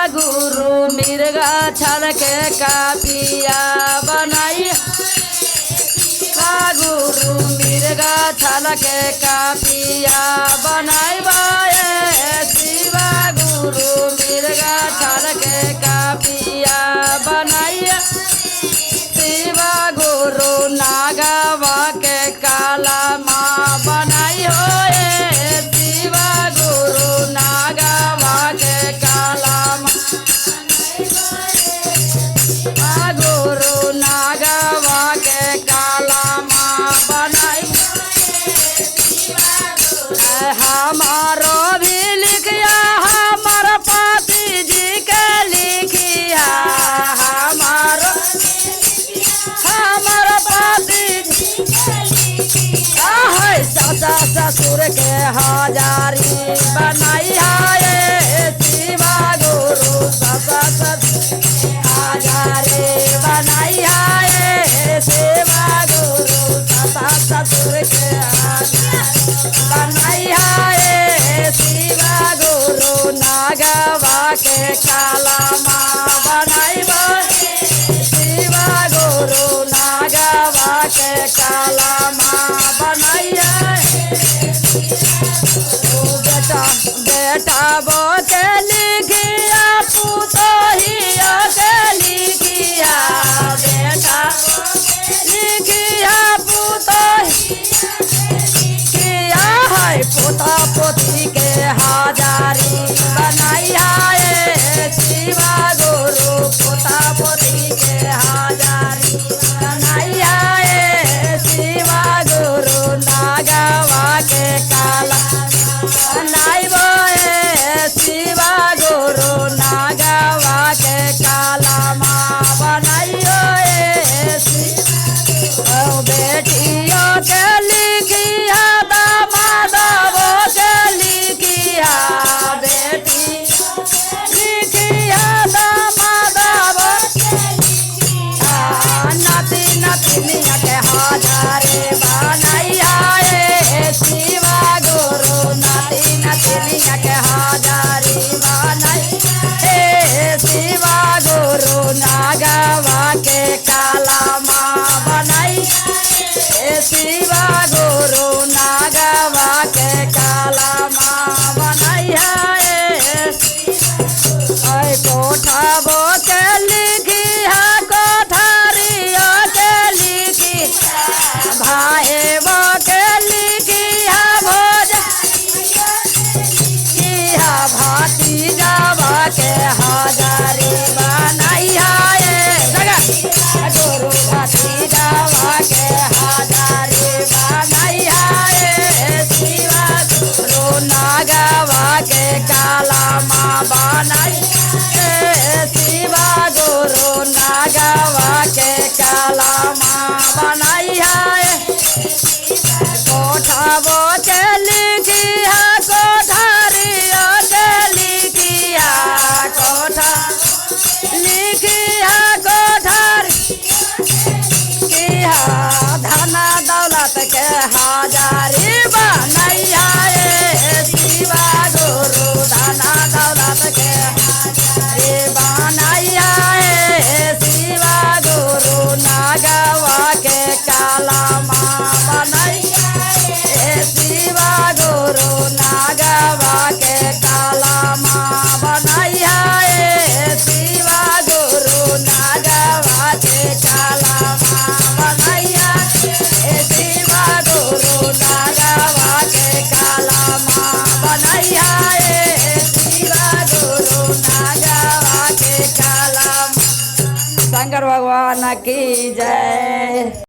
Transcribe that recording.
गुरु मिर्गा छल के कापिया बनाई गुरु मिर्गा छल के कापिया बनाई शिवा गुरु मिर्गा छल के कापिया बनाई शिवा गुरु नागवा के काला माँ बनाई हो शिवा गुरु नागवा के काला माँ गुरु नागवा के काला माँ बनाई हमारो भी लिखिया हमार पाती जी के लिखिया हमारो हमार पाती चाचा ससुर के हजारी बनाई है शिवा गुरु चाचा ससुर हजारी बनाई है शिवा गुरु चाचा ससुर के बनाई है शिवा गुरु नागवा के काला माँ बनाई शिवा गुरु नागवा के काला माँ बनाई बेटा बेटा बो के लिखिया पुतोहिया के लिखिया बेटा लिखिया पुतोहिया है पोता पोती के हजारी बनाई है शिवा गुरु पोता पोती के हजारी बनाई है शिवा गुरु नागवा के काला बनाई शिवा गुरु नागवा के काला माँ बनाई बेटियों के लिखिया दामादवो के लिखिया बेटी लिखिया दामादवो नाती नातिनिया के हजारे बनाई है शिवा गुरु नाती नातिनिया के हजारी बनाई हे शिवा गुरु नागवा के काला माँ बनाई शिवा गुरु नागवा के काला माँ बनाई है कोठा बो के लिखी है कोठारिया के लिखी भाई बो के लिखी है भोज भाती जावा के हजारी बनाई है गुरु भाती जावा के हजारी बनाई है शिवा गुरु नागवा के काला माँ बनाई शिवा गुरु नागवा के काला माँ बनाई है कोठा बो के लिखिया कोठारिया के लिखिया कोठा लिखिया कोठारी किया धन दौलत के हजारी बनाई है शिवा गुरु धन दौलत के हजारी बनाई है शिवा गुरु नागवा के काला माँ बनाई शिवा गुरु नागवा के काला माँ बनाई है शिवा गुरु नागवा के काला माँ बनाई है शिवा गुरु नागवा के काला माँ बनाई है शिवा गुरु नागवा के काला शंकर भगवान की जय।